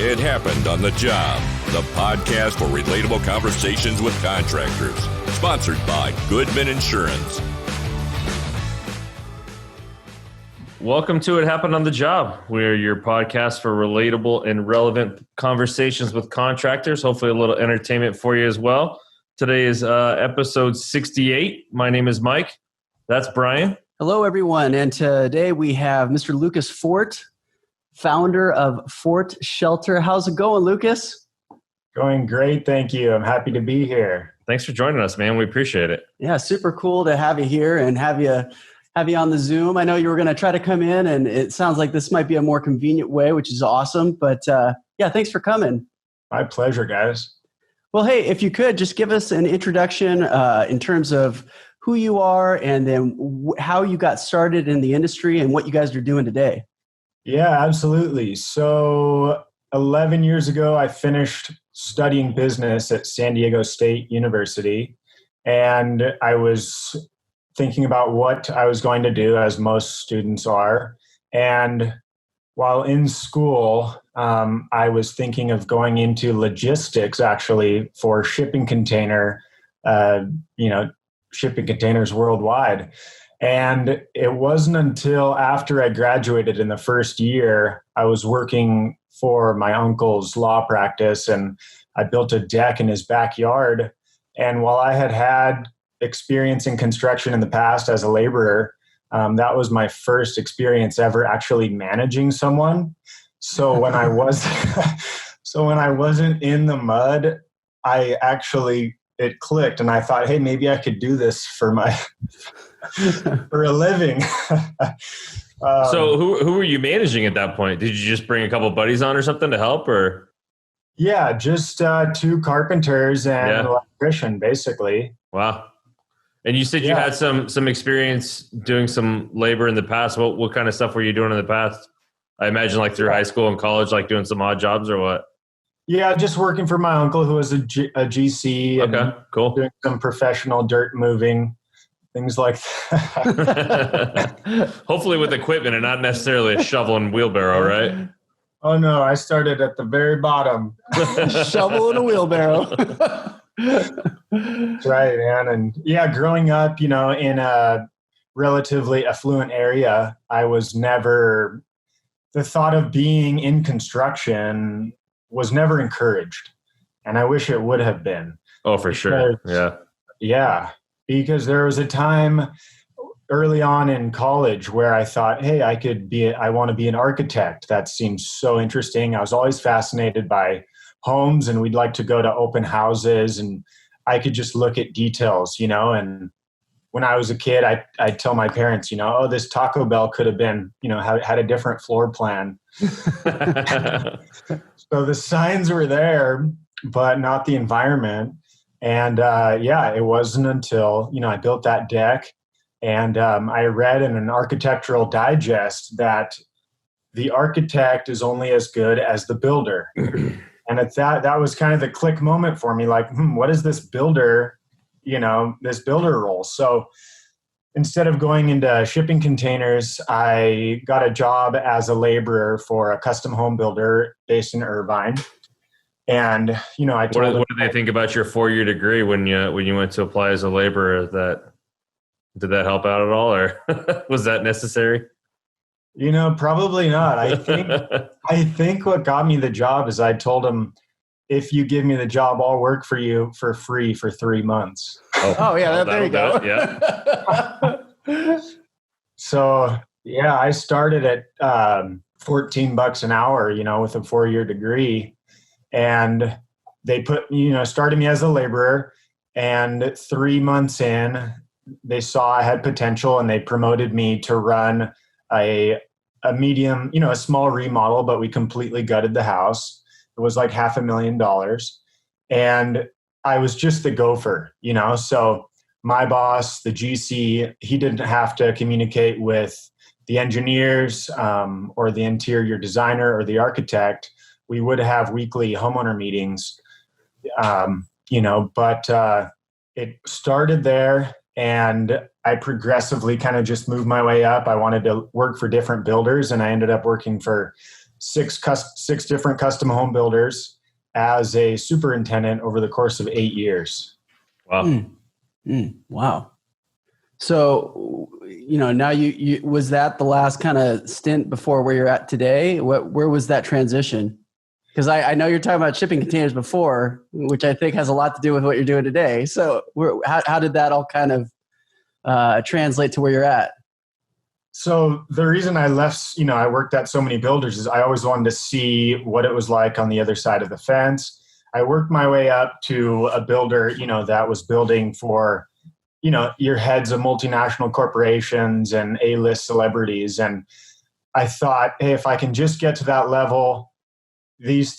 It Happened on the Job, the podcast for relatable conversations with contractors. Sponsored by Goodman Insurance. Welcome to It Happened on the Job. We're your podcast for relatable and relevant conversations with contractors. Hopefully a little entertainment for you as well. Today is episode 68. My name is Mike. That's Brian. Hello, everyone. And today we have Mr. Lucas Forte, founder of Forte Shelter. How's it going, Lucas? Going great. Thank you. I'm happy to be here. Thanks for joining us, man. We appreciate it. Yeah, super cool to have you here and have you on the Zoom. I know you were going to try to come in, and it sounds like this might be a more convenient way, which is awesome. But yeah, thanks for coming. My pleasure, guys. Well, hey, if you could just give us an introduction in terms of who you are and then how you got started in the industry and what you guys are doing today. Yeah, absolutely. So 11 years ago, I finished studying business at San Diego State University, and I was thinking about what I was going to do, as most students are. And while in school, I was thinking of going into logistics, actually, for shipping containers worldwide. And it wasn't until after I graduated in the first year, I was working for my uncle's law practice, and I built a deck in his backyard. And while I had experience in construction in the past as a laborer, that was my first experience ever actually managing someone. So when I wasn't in the mud, it clicked, and I thought, hey, maybe I could do this for a living. So who were you managing at that point? Did you just bring a couple buddies on or something to help, or? Yeah, just two carpenters and an electrician, basically. Wow. And you said you had some experience doing some labor in the past. What kind of stuff were you doing in the past? I imagine like through high school and college, like doing some odd jobs or what? Yeah, just working for my uncle who was a GC. Okay, cool. Doing some professional dirt moving, things like that. Hopefully with equipment and not necessarily a shovel and wheelbarrow, right? Oh, no, I started at the very bottom. Shovel and a wheelbarrow. That's right, man. And yeah, growing up, in a relatively affluent area, the thought of being in construction was never encouraged. And I wish it would have been. Oh, for sure. Yeah. Yeah. Because there was a time early on in college where I thought, hey, I want to be an architect. That seems so interesting. I was always fascinated by homes, and we'd like to go to open houses, and I could just look at details, and when I was a kid, I'd tell my parents, oh, this Taco Bell could have been, had a different floor plan. So the signs were there, but not the environment. And it wasn't until, I built that deck, and I read in an architectural digest that the architect is only as good as the builder. And that was kind of the click moment for me, like, what is this builder role? So instead of going into shipping containers, I got a job as a laborer for a custom home builder based in Irvine. And, I told them, what did they think about your 4-year degree when you went to apply as a laborer? Did that help out at all, or was that necessary? Probably not. I think what got me the job is I told them, if you give me the job, I'll work for you for free for 3 months. Oh yeah, there you go. Yeah. So yeah, I started at $14 an hour, with a 4-year degree, and they started me as a laborer, and 3 months in, they saw I had potential, and they promoted me to run a medium, a small remodel, but we completely gutted the house. It was like $500,000. And I was just the gopher, so my boss, the GC, he didn't have to communicate with the engineers or the interior designer or the architect. We would have weekly homeowner meetings, but it started there. And I progressively kind of just moved my way up. I wanted to work for different builders, and I ended up working for six different custom home builders as a superintendent over the course of 8 years. Wow. Wow. So, now you was that the last kind of stint before where you're at today? Where was that transition? Because I know you're talking about shipping containers before, which I think has a lot to do with what you're doing today. So how did that all kind of translate to where you're at? So the reason I left, I worked at so many builders is I always wanted to see what it was like on the other side of the fence. I worked my way up to a builder, that was building for, your heads of multinational corporations and A-list celebrities. And I thought, hey, if I can just get to that level, these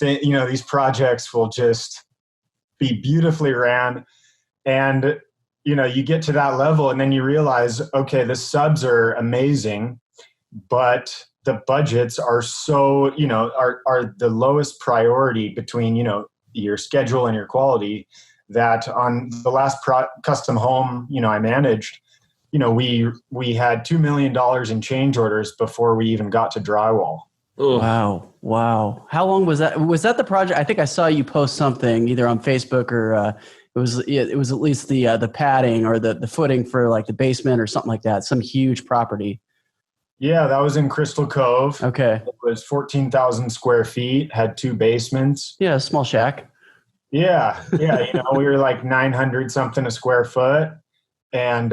projects will just be beautifully ran. And, you get to that level and then you realize, okay, the subs are amazing, but the budgets are so, are the lowest priority between, your schedule and your quality, that on the last custom home, I managed, we had $2 million in change orders before we even got to drywall. Ugh. Wow. How long was that? Was that the project? I think I saw you post something either on Facebook or it was at least the padding or the footing for like the basement or something like that. Some huge property. Yeah, that was in Crystal Cove. Okay. It was 14,000 square feet, had 2 basements. Yeah, a small shack. Yeah. We were like 900 something a square foot. And,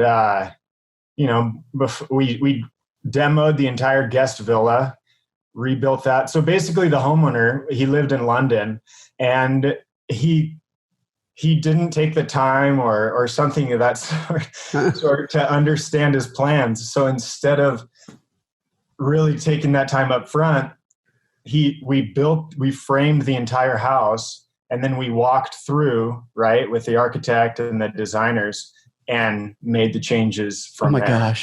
we demoed the entire guest villa, rebuilt that. So basically the homeowner, he lived in London and he didn't take the time or something of that sort to understand his plans. So instead of really taking that time up front, we framed the entire house and then we walked through, right, with the architect and the designers and made the changes from there.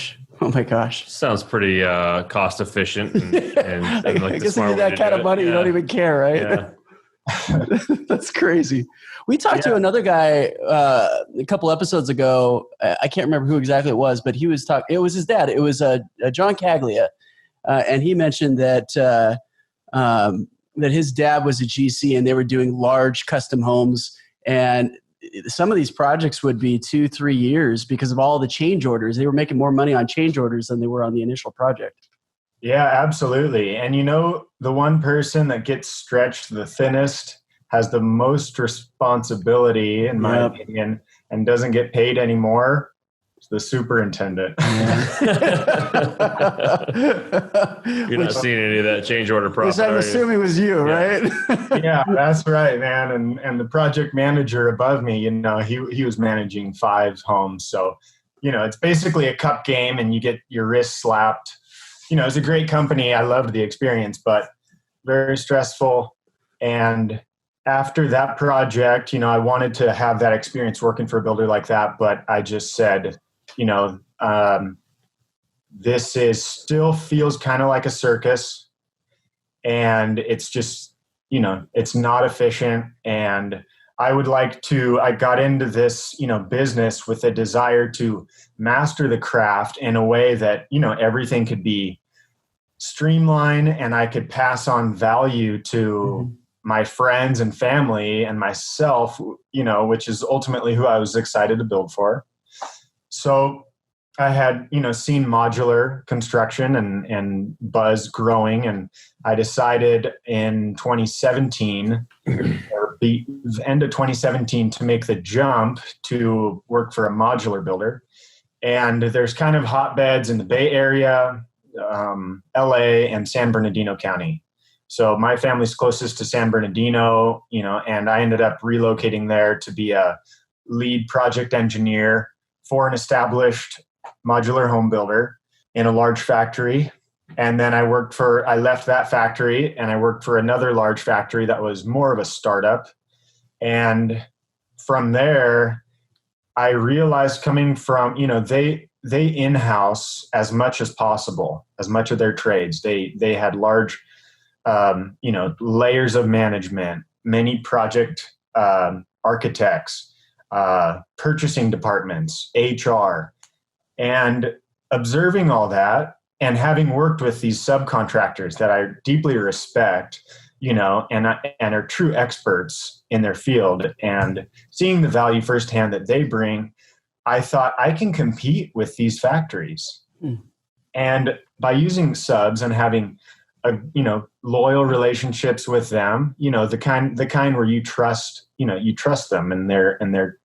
Oh my gosh. Sounds pretty cost efficient and like I the guess smart if you way that to kind do of it. money, you don't Yeah. even care, right? Yeah. That's crazy. We talked to another guy a couple episodes ago. I can't remember who exactly it was, but he was talking. It was his dad. It was John Caglia, and he mentioned that that his dad was a GC, and they were doing large custom homes. And some of these projects would be 2-3 years because of all the change orders. They were making more money on change orders than they were on the initial project. Yeah, absolutely. And the one person that gets stretched the thinnest has the most responsibility, in my opinion, and doesn't get paid anymore. It's the superintendent. You're not seeing any of that change order profit. Which I'm assuming was you, right? Yeah, that's right, man. And the project manager above me, he was managing 5 homes. So, it's basically a cup game and you get your wrist slapped. It's a great company. I loved the experience, but very stressful. And after that project, I wanted to have that experience working for a builder like that, but I just said, this still feels kind of like a circus, and it's just, it's not efficient. And I got into this, business with a desire to master the craft in a way that, everything could be streamlined and I could pass on value to my friends and family and myself, which is ultimately who I was excited to build for. So I had, seen modular construction and buzz growing, and I decided in 2017 or the end of 2017 to make the jump to work for a modular builder. And there's kind of hotbeds in the Bay Area, LA, and San Bernardino County. So my family's closest to San Bernardino, and I ended up relocating there to be a lead project engineer for an established modular home builder in a large factory. And then I left that factory and I worked for another large factory that was more of a startup. And from there, I realized coming from, they in-house as much as possible, as much of their trades. They had large, layers of management, many project architects, purchasing departments, HR, and observing all that and having worked with these subcontractors that I deeply respect, and are true experts in their field, and seeing the value firsthand that they bring, I thought I can compete with these factories. And by using subs and having loyal relationships with them, the kind where you trust them, and they're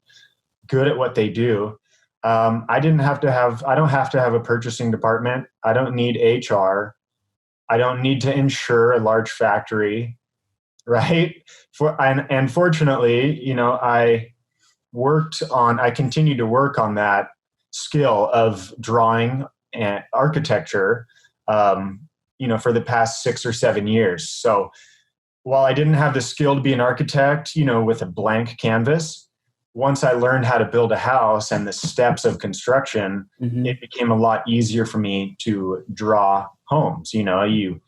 good at what they do. I don't have to have a purchasing department. I don't need HR. I don't need to insure a large factory, right? And fortunately, I continue to work on that skill of drawing and architecture, for the past 6 or 7 years. So while I didn't have the skill to be an architect, with a blank canvas, once I learned how to build a house and the steps of construction, it became a lot easier for me to draw homes. You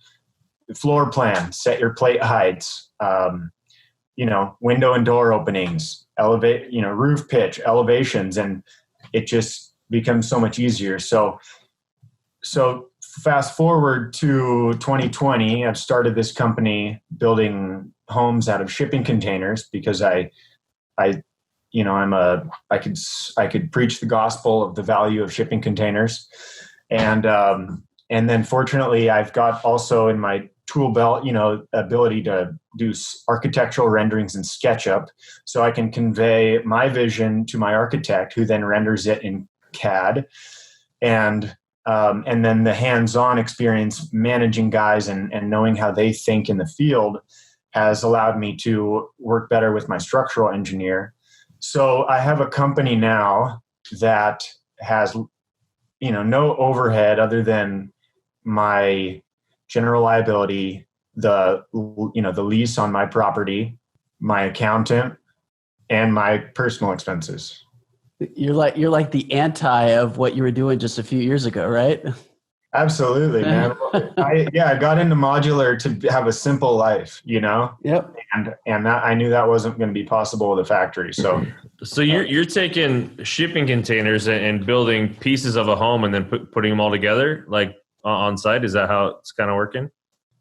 floor plan, set your plate heights, window and door openings, roof pitch, elevations, and it just becomes so much easier. So fast forward to 2020, I've started this company building homes out of shipping containers because I could preach the gospel of the value of shipping containers. And then fortunately I've got also in my tool belt, ability to do architectural renderings in SketchUp, so I can convey my vision to my architect, who then renders it in CAD. And then the hands-on experience managing guys and knowing how they think in the field has allowed me to work better with my structural engineer. So I have a company now that has, no overhead other than my general liability, the lease on my property, my accountant, and my personal expenses. You're like the anti of what you were doing just a few years ago, right? Absolutely, man. I got into modular to have a simple life, Yep. And that, I knew that wasn't going to be possible with a factory. So you're taking shipping containers and building pieces of a home and then putting them all together, like on site. Is that how it's kind of working?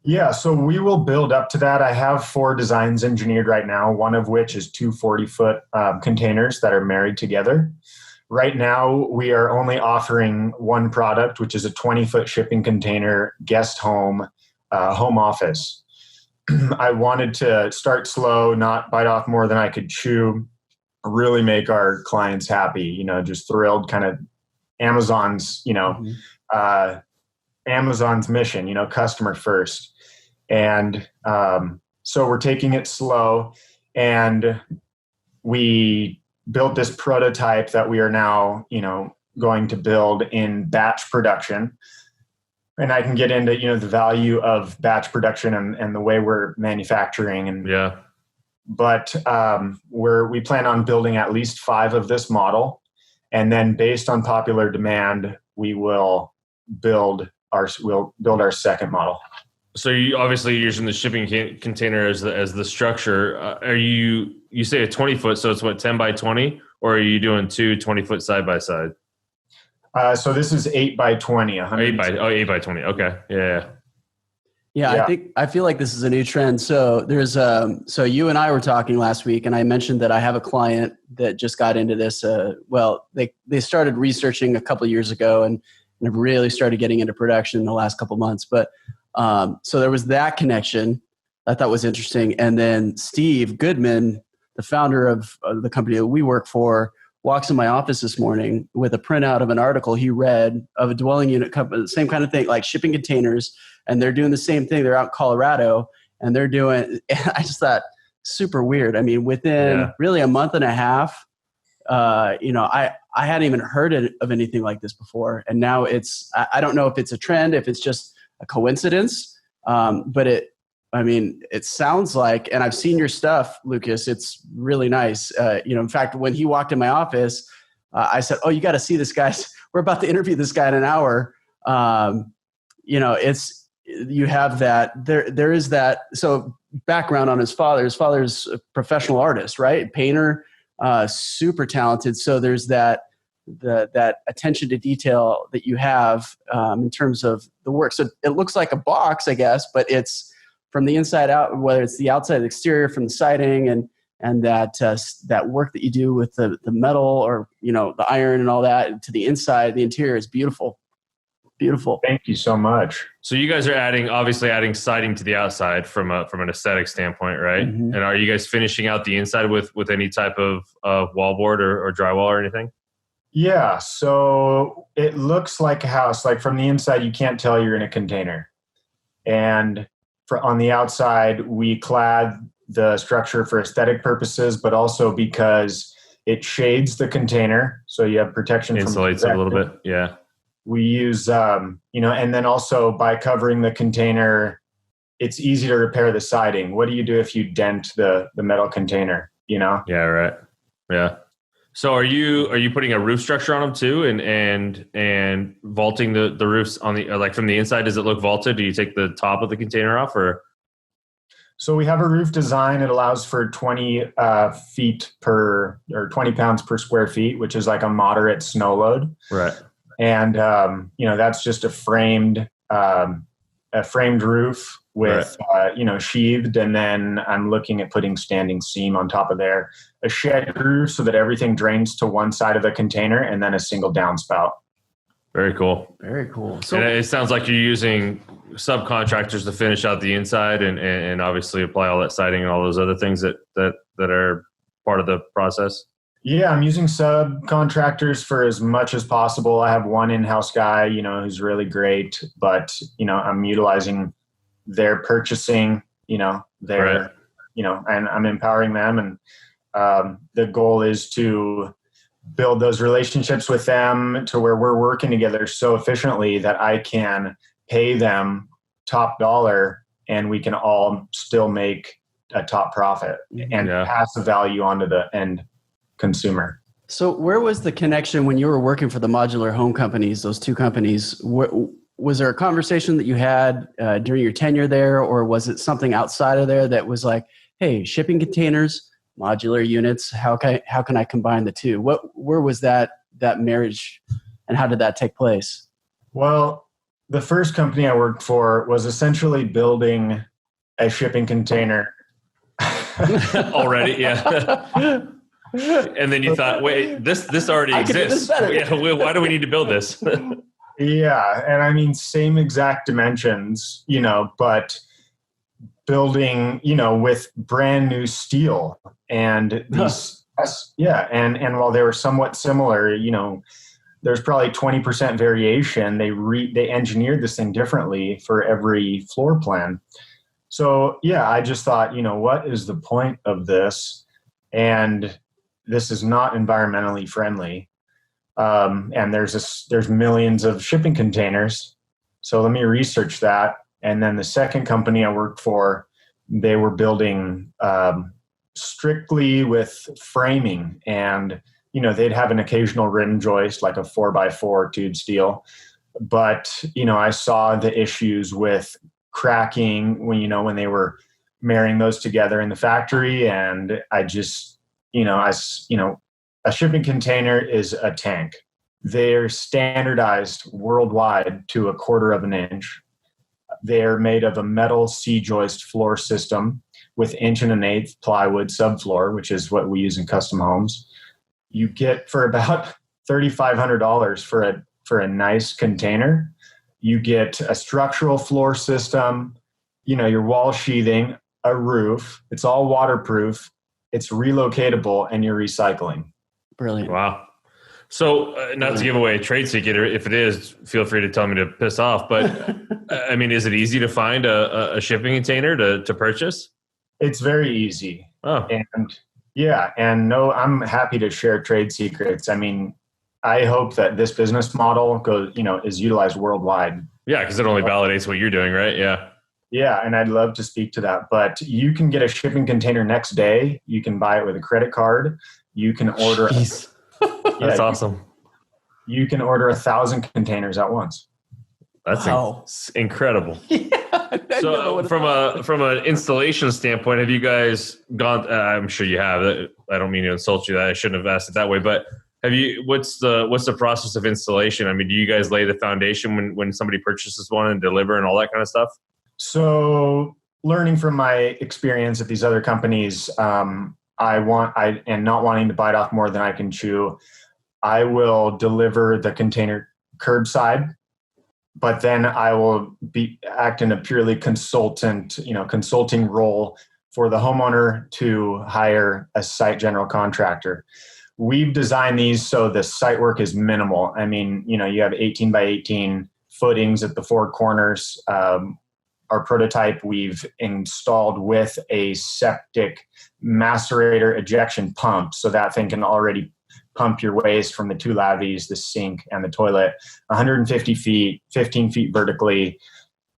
Yeah. So we will build up to that. I have 4 designs engineered right now, one of which is 2 40-foot containers that are married together. Right now, we are only offering one product, which is a 20-foot shipping container guest home, home office. I wanted to start slow, not bite off more than I could chew, really make our clients happy, just thrilled, kind of Amazon's, Amazon's mission, customer first. And so we're taking it slow, and we built this prototype that we are now, going to build in batch production. And I can get into, the value of batch production and the way we're manufacturing. And yeah. But we plan on building at least 5 of this model, and then based on popular demand, we will build our second model. So you obviously using the shipping container as the structure. Are you say a 20-foot, so it's what, 10 by 20, or are you doing 2 20-foot side by side? So this is 8 by 20. 8 by 20. Okay. Yeah. Yeah, I feel like this is a new trend. So there's so you and I were talking last week, and I mentioned that I have a client that just got into this. They started researching a couple of years ago and have really started getting into production in the last couple of months. But so there was that connection I thought was interesting. And then Steve Goodman, the founder of the company that we work for, walks in my office this morning with a printout of an article he read of a dwelling unit company, the same kind of thing, like shipping containers. And they're doing the same thing. They're out in Colorado, and they're doing, I just thought, super weird. I mean, within really a month and a half, I hadn't even heard of anything like this before. And now I don't know if it's a trend, if it's just a coincidence, but it sounds like, and I've seen your stuff, Lucas, it's really nice. In fact, when he walked in my office, I said, "Oh, you got to see this guy. We're about to interview this guy in an hour." You have that, there is that. So background on his father's a professional artist, right? Painter, super talented. So there's that that attention to detail that you have in terms of the work. So it looks like a box, I guess, but it's from the inside out, whether it's the outside, the exterior, from the siding, and that work that you do with the metal or the iron and all that to the inside. The interior is beautiful. Beautiful. Thank you so much. So you guys are obviously adding siding to the outside from an aesthetic standpoint, right? Mm-hmm. And are you guys finishing out the inside with any type of wallboard or drywall or anything? Yeah. So it looks like a house. Like from the inside, you can't tell you're in a container. And on the outside, we clad the structure for aesthetic purposes, but also because it shades the container. So you have protection. Insulates it a little bit. Yeah. We use, and then also by covering the container, it's easy to repair the siding. What do you do if you dent the metal container, Yeah, right. Yeah. So are you putting a roof structure on them too and vaulting the roofs on the, like from the inside? Does it look vaulted? Do you take the top of the container off or? So we have a roof design. It allows for 20 feet or 20 pounds per square feet, which is like a moderate snow load. Right. And, that's just a framed roof with, sheathed. And then I'm looking at putting standing seam on top of there, a shed roof so that everything drains to one side of the container, and then a single downspout. Very cool. Very cool. So and it sounds like you're using subcontractors to finish out the inside and obviously apply all that siding and all those other things that are part of the process. Yeah, I'm using subcontractors for as much as possible. I have one in-house guy, who's really great, but, I'm utilizing their purchasing, and I'm empowering them. And the goal is to build those relationships with them to where we're working together so efficiently that I can pay them top dollar and we can all still make a top profit and pass the value onto the end consumer. So where was the connection when you were working for the modular home companies, those two companies? Was there a conversation that you had during your tenure there, or was it something outside of there that was like, hey, shipping containers, modular units, how can I combine the two? Where was that marriage and how did that take place? Well, the first company I worked for was essentially building a shipping container. Already, yeah. And then you thought, wait, this already exists. Yeah, why do we need to build this? Yeah, and I mean, same exact dimensions, but building, with brand new steel. And these, and while they were somewhat similar, there's probably 20% variation. They engineered this thing differently for every floor plan. So yeah, I just thought, what is the point of this? And this is not environmentally friendly. And there's millions of shipping containers. So let me research that. And then the second company I worked for, they were building strictly with framing, and they'd have an occasional rim joist like a 4x4 tube steel. But I saw the issues with cracking when they were marrying those together in the factory, and I just a shipping container is a tank. They're standardized worldwide to 1/4 of an inch. They're made of a metal C-joist floor system with 1 1/8" plywood subfloor, which is what we use in custom homes. You get for about $3,500 for a nice container. You get a structural floor system, your wall sheathing, a roof. It's all waterproof. It's relocatable, and you're recycling. Brilliant. Wow. So not to give away a trade secret, or if it is, feel free to tell me to piss off. But I mean, is it easy to find a shipping container to purchase? It's very easy. Oh, and no, I'm happy to share trade secrets. I mean, I hope that this business model is utilized worldwide. Yeah, because it only validates what you're doing, right? Yeah. Yeah, and I'd love to speak to that. But you can get a shipping container next day. You can buy it with a credit card. You can order. That's awesome. You can order 1,000 containers at once. That's incredible. Yeah, so from an installation standpoint, have you guys gone? I'm sure you have. I don't mean to insult you. I shouldn't have asked it that way. But What's the process of installation? I mean, do you guys lay the foundation when somebody purchases one and deliver and all that kind of stuff? So learning from my experience at these other companies, and not wanting to bite off more than I can chew, I will deliver the container curbside, but then I will act in a purely consulting role for the homeowner to hire a site general contractor. We've designed these so the site work is minimal. I mean, you have 18 by 18 footings at the four corners. Our prototype we've installed with a septic macerator ejection pump. So that thing can already pump your waste from the two lavies, the sink and the toilet, 150 feet, 15 feet vertically.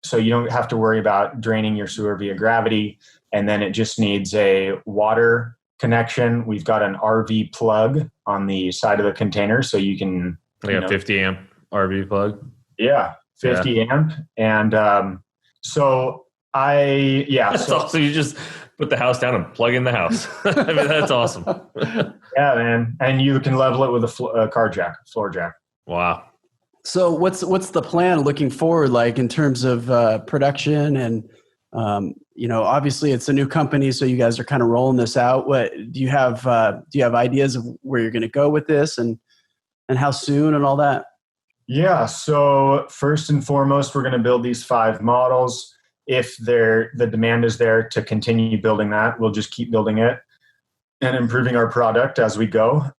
So you don't have to worry about draining your sewer via gravity. And then it just needs a water connection. We've got an RV plug on the side of the container. So you can... 50 amp RV plug. Yeah, 50 amp. And so you just put the house down and plug in the house. I mean, that's awesome. Yeah, man. And you can level it with a floor jack. Wow. So what's the plan looking forward like in terms of production and obviously it's a new company, so you guys are kind of rolling this out. What do you have ideas of where you're going to go with this and how soon and all that? Yeah. So first and foremost, we're going to build these 5 models. If the demand is there to continue building that, we'll just keep building it and improving our product as we go.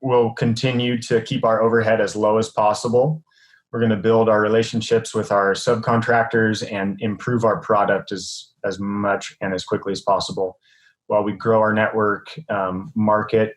We'll continue to keep our overhead as low as possible. We're going to build our relationships with our subcontractors and improve our product as much and as quickly as possible. While we grow our network market,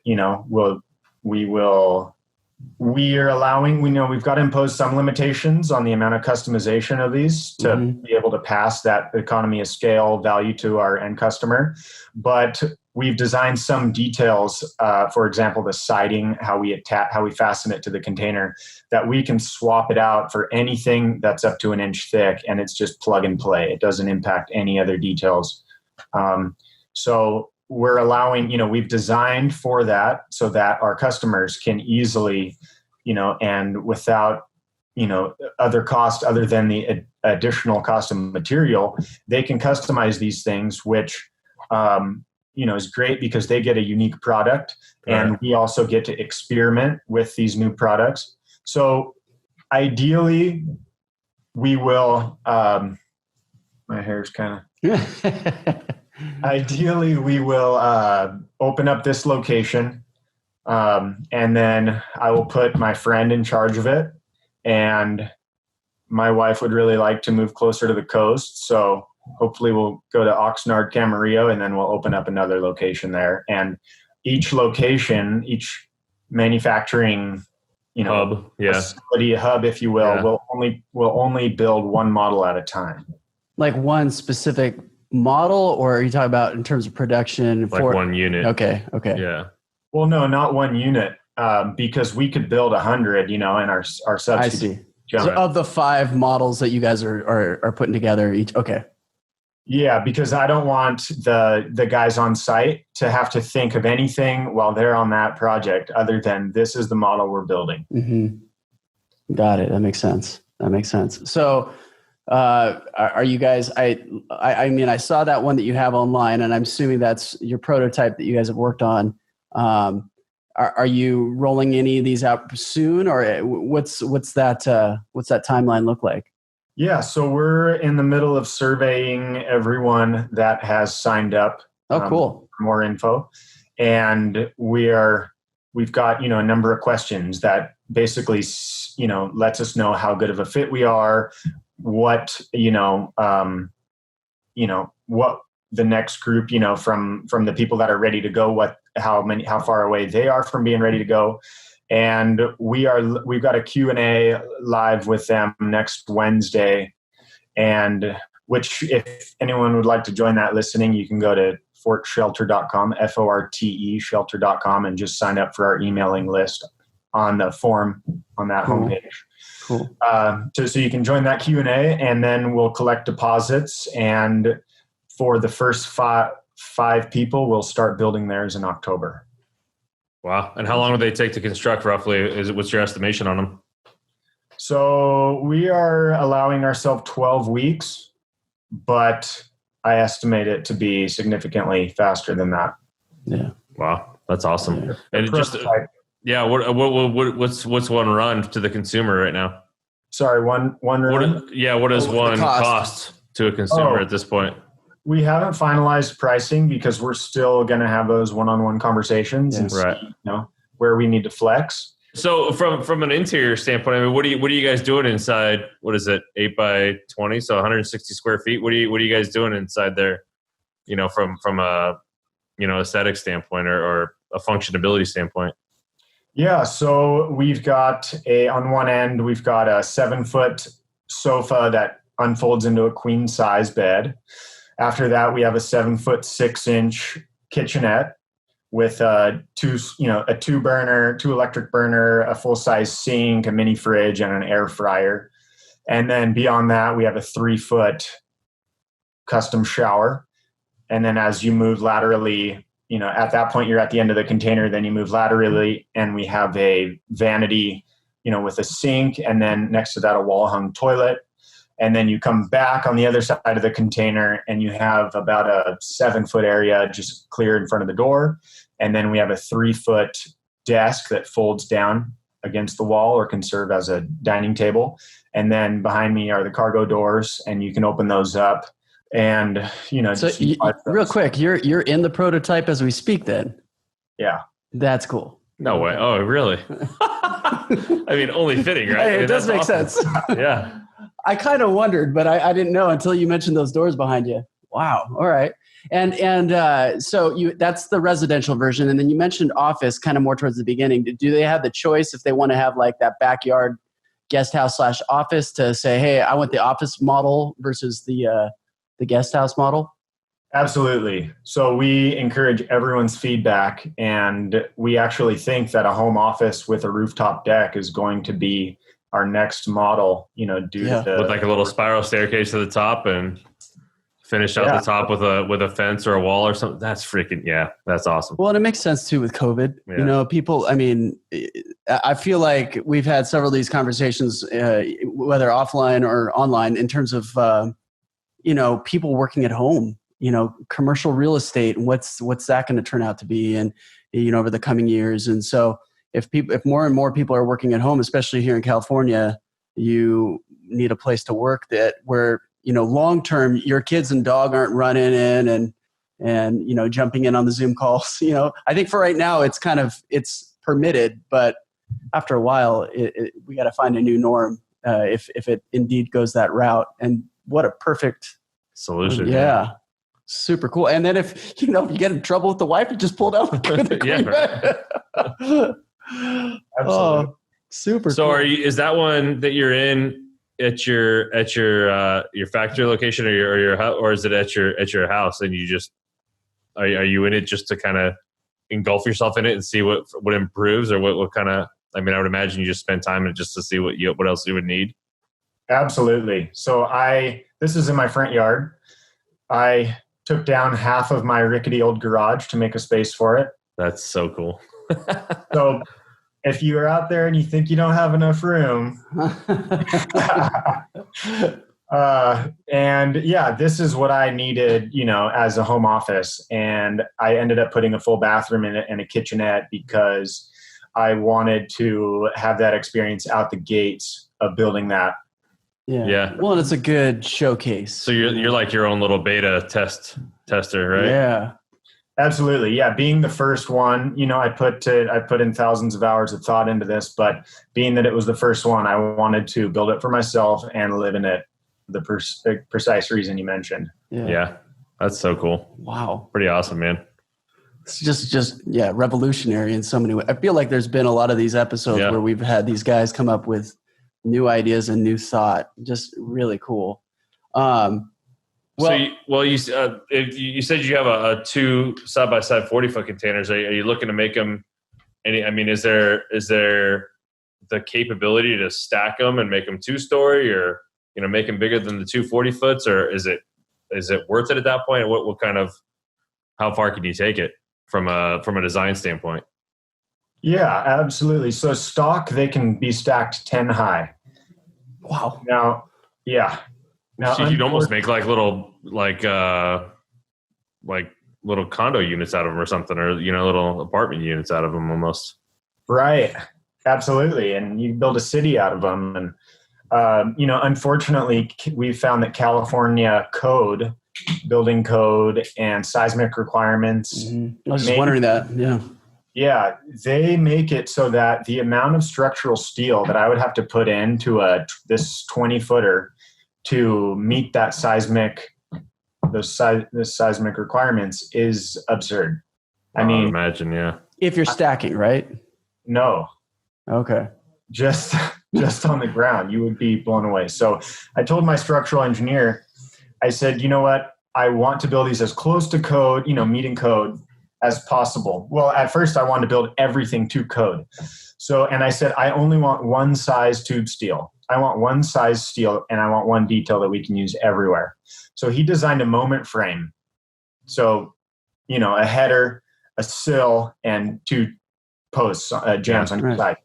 we are allowing, we've got to impose some limitations on the amount of customization of these to be able to pass that economy of scale value to our end customer. But we've designed some details, for example, the siding, how we fasten it to the container, that we can swap it out for anything that's up to an inch thick, and it's just plug and play. It doesn't impact any other details. So we're allowing, we've designed for that so that our customers can easily, and without, other cost other than the additional cost of material, they can customize these things, which, is great because they get a unique product and we also get to experiment with these new products. So ideally we will, my hair's kind of... Ideally, we will open up this location, and then I will put my friend in charge of it. And my wife would really like to move closer to the coast, so hopefully we'll go to Oxnard, Camarillo, and then we'll open up another location there. And each location, each manufacturing, hub, facility, hub, if you will, will only build one model at a time. Like one specific model, or are you talking about in terms of production? Like one unit. Okay. Yeah. Well, no, not one unit, because we could build 100, and our subsidy. I see. So of the 5 models that you guys are putting together each. Okay. Yeah, because I don't want the guys on site to have to think of anything while they're on that project other than this is the model we're building. Mm-hmm. Got it. That makes sense. So, are you guys, I mean, I saw that one that you have online, and I'm assuming that's your prototype that you guys have worked on. Are you rolling any of these out soon, or what's that timeline look like? Yeah. So we're in the middle of surveying everyone that has signed up. Oh, cool. For more info. And we've got, a number of questions that basically, lets us know how good of a fit we are, what what the next group, from the people that are ready to go, how far away they are from being ready to go. And we've got a Q&A live with them next Wednesday, and which, if anyone would like to join that listening, you can go to forteshelter.com, FORTE shelter.com, and just sign up for our emailing list on the form on that homepage. Cool. So you can join that Q&A, and then we'll collect deposits. And for the first five people, we'll start building theirs in October. Wow. And how long do they take to construct roughly? What's your estimation on them? So we are allowing ourselves 12 weeks, but I estimate it to be significantly faster than that. Yeah. Wow. That's awesome. Yeah. And just, what's one run to the consumer right now? Sorry, one run? What does one cost to a consumer at this point? We haven't finalized pricing because we're still going to have those one-on-one conversations and see, where we need to flex. So from an interior standpoint, I mean, what are you guys doing inside? What is it, 8 by 20, so 160 square feet? What are you guys doing inside there? From a aesthetic standpoint or a functionability standpoint. Yeah, so we've got on one end we've got a 7-foot sofa that unfolds into a queen size bed. After that, we have a 7-foot 6-inch kitchenette with a 2-burner, 2 electric burner, a full-size sink, a mini fridge, and an air fryer. And then beyond that, we have a 3-foot custom shower. And then as you move laterally, at that point, you're at the end of the container, then you move laterally, and we have a vanity, with a sink, and then next to that, a wall-hung toilet. And then you come back on the other side of the container and you have about a 7-foot area just clear in front of the door. And then we have a 3-foot desk that folds down against the wall or can serve as a dining table. And then behind me are the cargo doors, and you can open those up. And, so real quick, you're in the prototype as we speak then? Yeah. That's cool. No way. Oh, really? I mean, only fitting, right? Hey, it does make sense. Yeah. I kind of wondered, but I didn't know until you mentioned those doors behind you. Wow. All right. And so that's the residential version. And then you mentioned office kind of more towards the beginning. Do they have the choice if they want to have like that backyard guest house / office to say, hey, I want the office model versus the guest house model? Absolutely. So we encourage everyone's feedback, and we actually think that a home office with a rooftop deck is going to be our next model, with like a little spiral staircase to the top and finish out the top with a fence or a wall or something. That's that's awesome. Well, and it makes sense too with COVID. Yeah. People, I mean, I feel like we've had several of these conversations, whether offline or online, in terms of, people working at home, commercial real estate, and what's that going to turn out to be, and, over the coming years. And so if more and more people are working at home, especially here in California, you need a place to work where long term your kids and dog aren't running in and jumping in on the Zoom calls. I think for right now it's permitted, but after a while we got to find a new norm if it indeed goes that route. And what a perfect solution! Yeah. Super cool. And then if you get in trouble with the wife, you just pull down the Absolutely. Oh, super. So cool. is that one that you're in at your factory location or is it at your house, and you just are you in it just to kind of engulf yourself in it and see what improves, or what kind of, I mean, I would imagine you just spend time in it just to see what else you would need. Absolutely. So this is in my front yard. I took down half of my rickety old garage to make a space for it. That's so cool. So if you're out there and you think you don't have enough room, this is what I needed, as a home office. And I ended up putting a full bathroom in it and a kitchenette because I wanted to have that experience out the gates of building that. Yeah. Well, and it's a good showcase. So you're like your own little beta tester, right? Yeah. Absolutely. Yeah. Being the first one, I put in thousands of hours of thought into this, but being that it was the first one, I wanted to build it for myself and live in it. The precise reason you mentioned. Yeah. That's so cool. Wow. Pretty awesome, man. It's just revolutionary in so many ways. I feel like there's been a lot of these episodes where we've had these guys come up with new ideas and new thought. Just really cool. You said you have a 2 side-by-side 40-foot containers. Are you looking to make them is there the capability to stack them and make them 2-story, or make them bigger than the 2 40-foots, or is it worth it at that point? What kind of, how far can you take it from a design standpoint? Yeah, absolutely. So stock, they can be stacked 10 high. Wow. Now, yeah. Now, So you'd almost make like little little condo units out of them or something, or little apartment units out of them almost. right. Absolutely. And you build a city out of them. And, unfortunately, we found that California building code and seismic requirements. Mm-hmm. I was just wondering that. Yeah. Yeah, they make it so that the amount of structural steel that I would have to put into this 20-footer to meet that seismic requirements is absurd. I mean, imagine, yeah. If you're stacking, right? No. Okay. Just on the ground, you would be blown away. So I told my structural engineer, I said, you know what? I want to build these as close to code, meeting code as possible. Well, at first I wanted to build everything to code. And I said, I only want one size tube steel. I want one size steel, and I want one detail that we can use everywhere. So he designed a moment frame. So, a header, a sill, and 2 posts, jams on each side.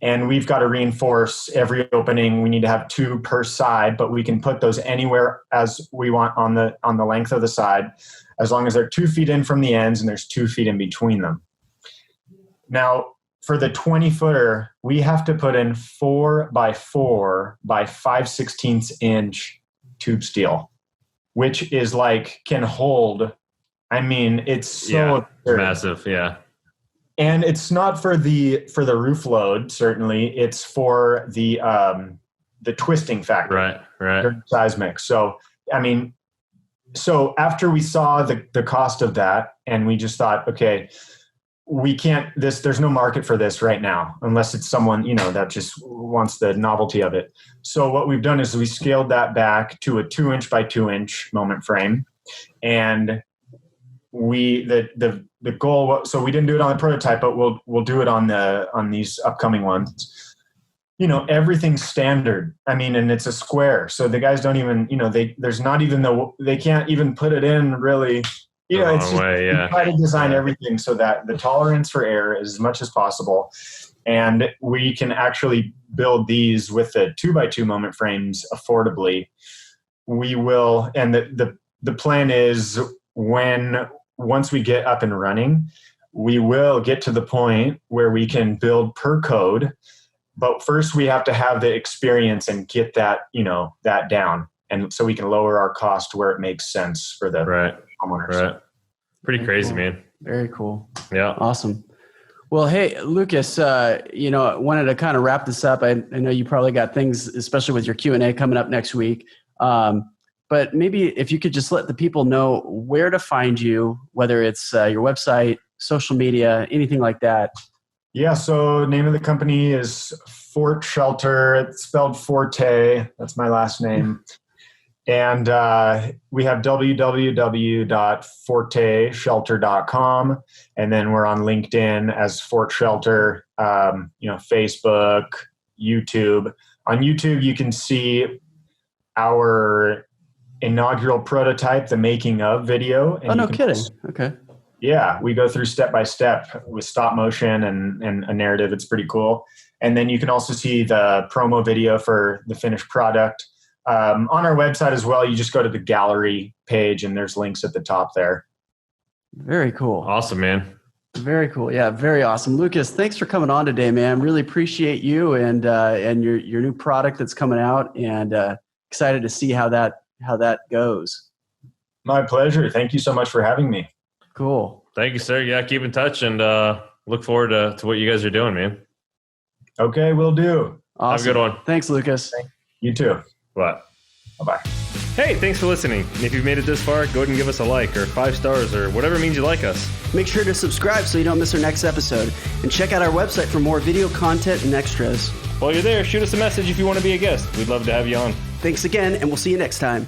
And we've got to reinforce every opening. We need to have 2 per side, but we can put those anywhere as we want on the length of the side, as long as they're 2 feet in from the ends and there's 2 feet in between them. Now, for the 20-footer, we have to put in 4 by 4 by 5/16 inch tube steel, which is can hold. I mean, it's so massive. Yeah. And it's not for the roof load, certainly. It's for the twisting factor. Right. Seismic. So, I mean, after we saw the cost of that, and we just thought, okay, we can't, there's no market for this right now, unless it's someone, that just wants the novelty of it. So what we've done is we scaled that back to a 2-inch by 2-inch moment frame. And the goal, so we didn't do it on the prototype, but we'll do it on these upcoming ones. Everything's standard. I mean, and it's a square. So the guys don't even, there's not even they can't even put it in really, it's just, we try to design everything so that the tolerance for error is as much as possible. And we can actually build these with the 2x2 moment frames affordably. We will, and the plan is once we get up and running, we will get to the point where we can build per code. But first we have to have the experience and get that, that down. And so we can lower our cost to where it makes sense for the homeowners. Right. Pretty crazy, cool. Man. Very cool. Yeah. Awesome. Well, hey, Lucas, wanted to kind of wrap this up. I know you probably got things, especially with your Q&A coming up next week. But maybe if you could just let the people know where to find you, whether it's your website, social media, anything like that. Yeah, so name of the company is Forte Shelter. It's spelled Forte. That's my last name. And we have www.forteshelter.com. And then we're on LinkedIn as Forte Shelter, Facebook, YouTube. On YouTube, you can see our inaugural prototype, the making of video. And no kidding. Okay. Yeah, we go through step by step with stop motion and a narrative. It's pretty cool. And then you can also see the promo video for the finished product. On our website as well, you just go to the gallery page and there's links at the top there. Very cool. Awesome, man. Very cool. Yeah, very awesome. Lucas, thanks for coming on today, man. Really appreciate you and your new product that's coming out, and excited to see how that goes. My pleasure. Thank you so much for having me. Cool. Thank you, sir. Yeah, keep in touch and look forward to what you guys are doing, man. Okay, will do. Awesome. Have a good one. Thanks, Lucas. You too. Bye. Bye-bye. Hey, thanks for listening. And if you've made it this far, go ahead and give us a like or 5 stars or whatever means you like us. Make sure to subscribe so you don't miss our next episode. And check out our website for more video content and extras. While you're there, shoot us a message if you want to be a guest. We'd love to have you on. Thanks again, and we'll see you next time.